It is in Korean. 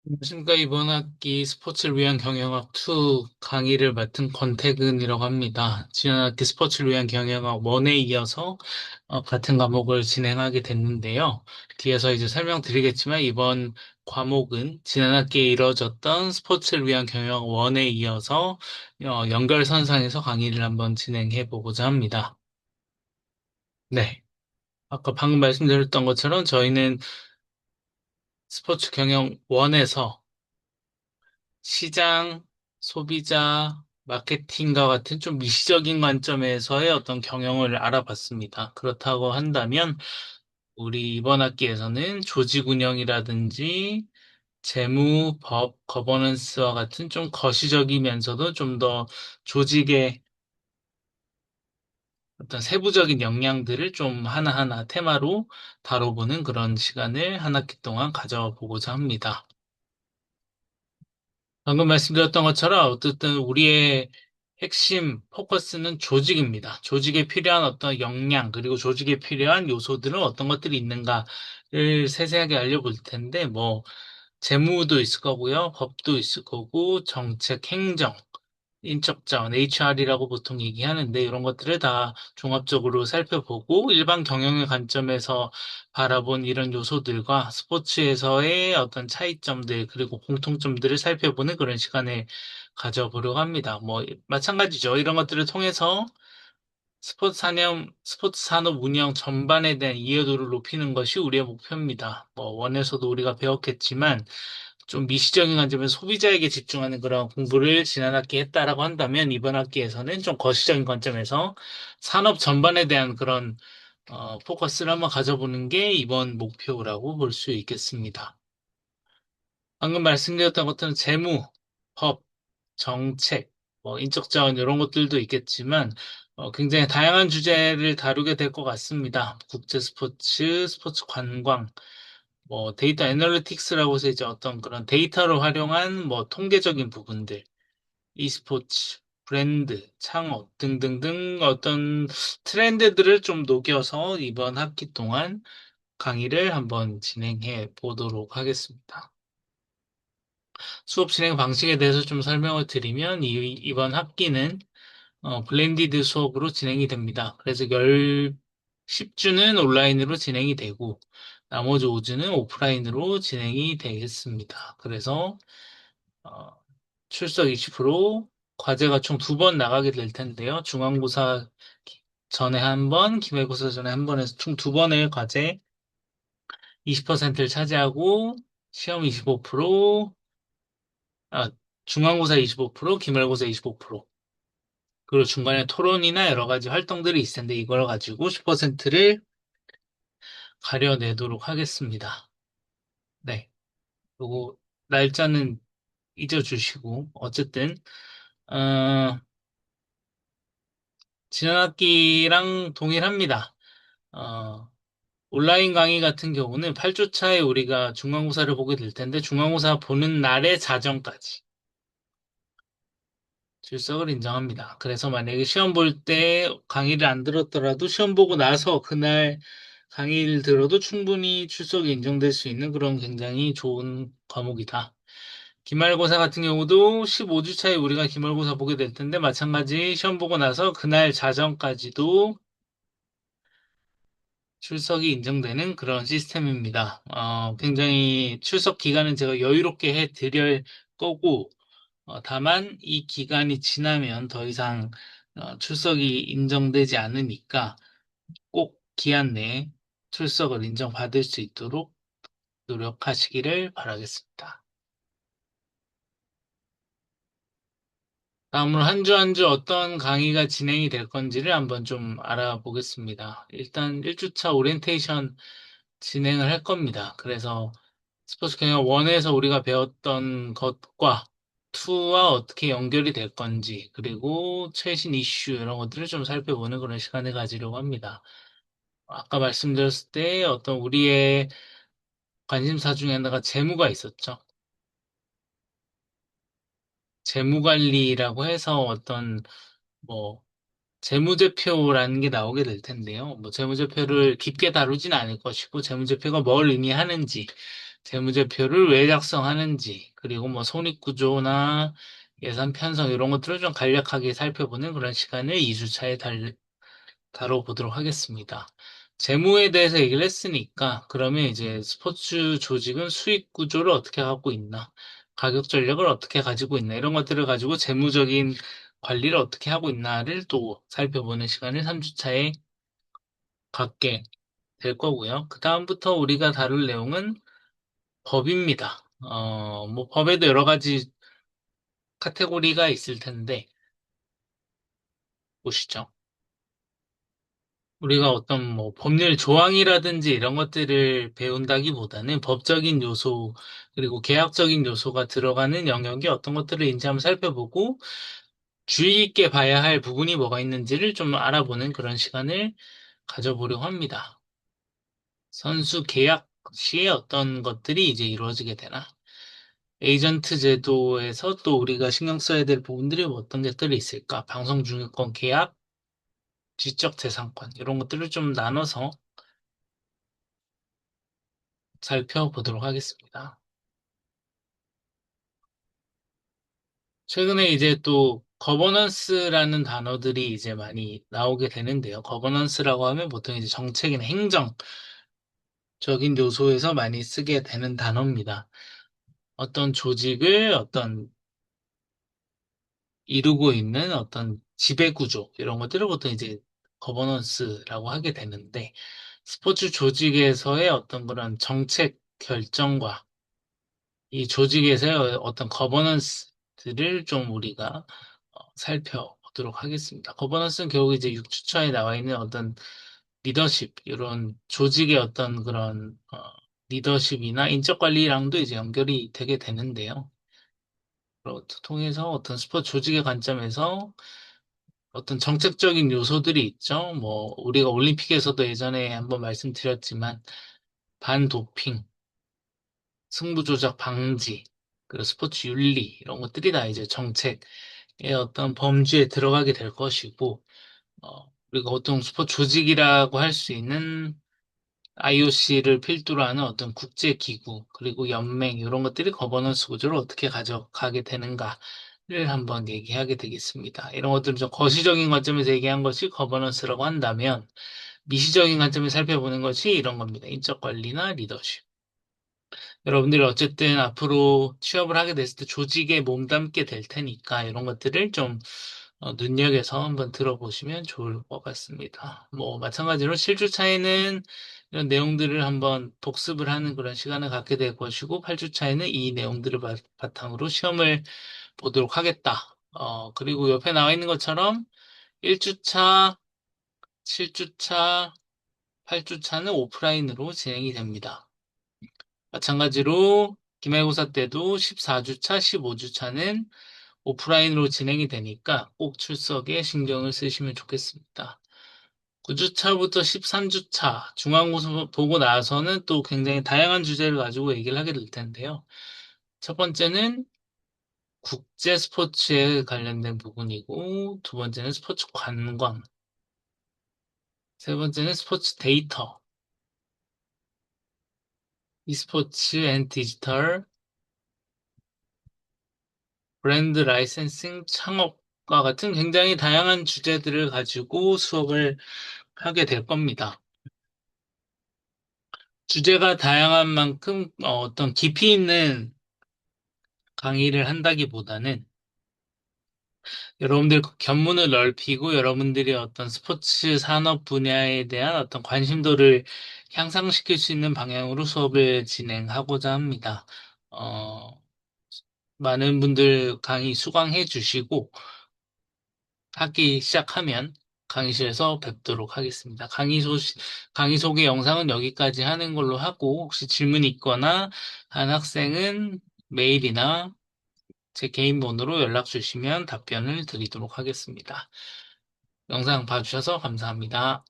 안녕하십니까. 이번 학기 스포츠를 위한 경영학 2 강의를 맡은 권태근이라고 합니다. 지난 학기 스포츠를 위한 경영학 1에 이어서 같은 과목을 진행하게 됐는데요. 뒤에서 이제 설명드리겠지만 이번 과목은 지난 학기에 이뤄졌던 스포츠를 위한 경영학 1에 이어서 연결선상에서 강의를 한번 진행해 보고자 합니다. 네. 아까 방금 말씀드렸던 것처럼 저희는 스포츠 경영 1에서 시장, 소비자, 마케팅과 같은 좀 미시적인 관점에서의 어떤 경영을 알아봤습니다. 그렇다고 한다면, 우리 이번 학기에서는 조직 운영이라든지 재무, 법, 거버넌스와 같은 좀 거시적이면서도 좀 더 조직의 어떤 세부적인 역량들을 좀 하나하나 테마로 다뤄보는 그런 시간을 한 학기 동안 가져보고자 합니다. 방금 말씀드렸던 것처럼 어쨌든 우리의 핵심 포커스는 조직입니다. 조직에 필요한 어떤 역량, 그리고 조직에 필요한 요소들은 어떤 것들이 있는가를 세세하게 알려볼 텐데, 뭐, 재무도 있을 거고요, 법도 있을 거고, 정책, 행정, 인적 자원, HR이라고 보통 얘기하는데 이런 것들을 다 종합적으로 살펴보고 일반 경영의 관점에서 바라본 이런 요소들과 스포츠에서의 어떤 차이점들 그리고 공통점들을 살펴보는 그런 시간을 가져보려고 합니다. 뭐 마찬가지죠. 이런 것들을 통해서 스포츠 산업 운영 전반에 대한 이해도를 높이는 것이 우리의 목표입니다. 뭐 원에서도 우리가 배웠겠지만 좀 미시적인 관점에서 소비자에게 집중하는 그런 공부를 지난 학기에 했다라고 한다면 이번 학기에서는 좀 거시적인 관점에서 산업 전반에 대한 그런 포커스를 한번 가져보는 게 이번 목표라고 볼 수 있겠습니다. 방금 말씀드렸던 것들은 재무, 법, 정책, 뭐 인적 자원 이런 것들도 있겠지만 굉장히 다양한 주제를 다루게 될 것 같습니다. 국제 스포츠, 스포츠 관광, 뭐 데이터 애널리틱스라고 해서 이제 어떤 그런 데이터를 활용한 뭐 통계적인 부분들, e스포츠, 브랜드, 창업 등등등 어떤 트렌드들을 좀 녹여서 이번 학기 동안 강의를 한번 진행해 보도록 하겠습니다. 수업 진행 방식에 대해서 좀 설명을 드리면 이번 학기는 블렌디드 수업으로 진행이 됩니다. 그래서 10주는 온라인으로 진행이 되고 나머지 5주는 오프라인으로 진행이 되겠습니다. 그래서 어, 출석 20%, 과제가 총 2번 나가게 될 텐데요. 중간고사 전에 한 번, 기말고사 전에 한 번 해서 총 2번의 과제 20%를 차지하고 시험 25%, 아, 중간고사 25%, 기말고사 25%, 그리고 중간에 토론이나 여러 가지 활동들이 있을 텐데 이걸 가지고 10%를 가려내도록 하겠습니다. 네. 그리고 날짜는 잊어주시고 어쨌든 어, 지난 학기랑 동일합니다. 어, 온라인 강의 같은 경우는 8주 차에 우리가 중간고사를 보게 될 텐데 중간고사 보는 날의 자정까지 출석을 인정합니다. 그래서 만약에 시험 볼 때 강의를 안 들었더라도 시험 보고 나서 그날 강의를 들어도 충분히 출석이 인정될 수 있는 그런 굉장히 좋은 과목이다. 기말고사 같은 경우도 15주 차에 우리가 기말고사 보게 될 텐데 마찬가지 시험 보고 나서 그날 자정까지도 출석이 인정되는 그런 시스템입니다. 굉장히 출석 기간은 제가 여유롭게 해 드릴 거고 다만 이 기간이 지나면 더 이상 출석이 인정되지 않으니까 꼭 기한 내에 출석을 인정받을 수 있도록 노력하시기를 바라겠습니다. 다음으로 한 주 한 주 어떤 강의가 진행이 될 건지를 한번 좀 알아보겠습니다. 일단 1주차 오리엔테이션 진행을 할 겁니다. 그래서 스포츠 경영 1에서 우리가 배웠던 것과 2와 어떻게 연결이 될 건지, 그리고 최신 이슈 이런 것들을 좀 살펴보는 그런 시간을 가지려고 합니다. 아까 말씀드렸을 때 어떤 우리의 관심사 중에 하나가 재무가 있었죠. 재무 관리라고 해서 어떤 뭐 재무제표라는 게 나오게 될 텐데요. 뭐 재무제표를 깊게 다루진 않을 것이고 재무제표가 뭘 의미하는지 재무제표를 왜 작성하는지, 그리고 뭐 손익구조나 예산 편성 이런 것들을 좀 간략하게 살펴보는 그런 시간을 2주차에 다뤄보도록 하겠습니다. 재무에 대해서 얘기를 했으니까 그러면 이제 스포츠 조직은 수익 구조를 어떻게 갖고 있나, 가격 전략을 어떻게 가지고 있나 이런 것들을 가지고 재무적인 관리를 어떻게 하고 있나를 또 살펴보는 시간을 3주차에 갖게 될 거고요. 그 다음부터 우리가 다룰 내용은 법입니다. 뭐 법에도 여러 가지 카테고리가 있을 텐데 보시죠. 우리가 어떤 뭐 법률 조항이라든지 이런 것들을 배운다기보다는 법적인 요소 그리고 계약적인 요소가 들어가는 영역이 어떤 것들을 인지 한번 살펴보고 주의 깊게 봐야 할 부분이 뭐가 있는지를 좀 알아보는 그런 시간을 가져보려고 합니다. 선수 계약 시에 어떤 것들이 이제 이루어지게 되나? 에이전트 제도에서 또 우리가 신경 써야 될 부분들이 뭐 어떤 것들이 있을까? 방송중개권 계약, 지적재산권 이런 것들을 좀 나눠서 살펴보도록 하겠습니다. 최근에 이제 또 거버넌스라는 단어들이 이제 많이 나오게 되는데요. 거버넌스라고 하면 보통 이제 정책이나 행정적인 요소에서 많이 쓰게 되는 단어입니다. 어떤 조직을 어떤 이루고 있는 어떤 지배구조 이런 것들을 보통 이제 거버넌스라고 하게 되는데 스포츠 조직에서의 어떤 그런 정책 결정과 이 조직에서의 어떤 거버넌스들을 좀 우리가 살펴보도록 하겠습니다. 거버넌스는 결국 이제 6주차에 나와 있는 어떤 리더십, 이런 조직의 어떤 그런 리더십이나 인적 관리랑도 이제 연결이 되게 되는데요. 그걸 통해서 어떤 스포츠 조직의 관점에서 어떤 정책적인 요소들이 있죠. 뭐 우리가 올림픽에서도 예전에 한번 말씀드렸지만 반도핑, 승부 조작 방지, 그리고 스포츠 윤리 이런 것들이 다 이제 정책의 어떤 범주에 들어가게 될 것이고, 그리고 어떤 스포츠 조직이라고 할 수 있는 IOC를 필두로 하는 어떤 국제기구, 그리고 연맹, 이런 것들이 거버넌스 구조를 어떻게 가져가게 되는가를 한번 얘기하게 되겠습니다. 이런 것들은 좀 거시적인 관점에서 얘기한 것이 거버넌스라고 한다면, 미시적인 관점에서 살펴보는 것이 이런 겁니다. 인적 관리나 리더십. 여러분들이 어쨌든 앞으로 취업을 하게 됐을 때 조직에 몸담게 될 테니까 이런 것들을 좀 눈여겨서 한번 들어보시면 좋을 것 같습니다. 뭐 마찬가지로 실주 차에는 이런 내용들을 한번 복습을 하는 그런 시간을 갖게 될 것이고 8주 차에는 이 내용들을 바탕으로 시험을 보도록 하겠다. 그리고 옆에 나와 있는 것처럼 1주차, 7주차, 8주차는 오프라인으로 진행이 됩니다. 마찬가지로 기말고사 때도 14주차, 15주차는 오프라인으로 진행이 되니까 꼭 출석에 신경을 쓰시면 좋겠습니다. 9주차부터 13주차 중간고사 보고 나서는 또 굉장히 다양한 주제를 가지고 얘기를 하게 될 텐데요. 첫 번째는 국제 스포츠에 관련된 부분이고, 두 번째는 스포츠 관광, 세 번째는 스포츠 데이터, e스포츠 앤 디지털, 브랜드 라이센싱, 창업과 같은 굉장히 다양한 주제들을 가지고 수업을 하게 될 겁니다. 주제가 다양한 만큼 어떤 깊이 있는 강의를 한다기보다는 여러분들 그 견문을 넓히고 여러분들이 어떤 스포츠 산업 분야에 대한 어떤 관심도를 향상시킬 수 있는 방향으로 수업을 진행하고자 합니다. 어, 많은 분들 강의 수강해 주시고 하기 시작하면 강의실에서 뵙도록 하겠습니다. 강의 소개 영상은 여기까지 하는 걸로 하고, 혹시 질문이 있거나 한 학생은 메일이나 제 개인 번호로 연락 주시면 답변을 드리도록 하겠습니다. 영상 봐주셔서 감사합니다.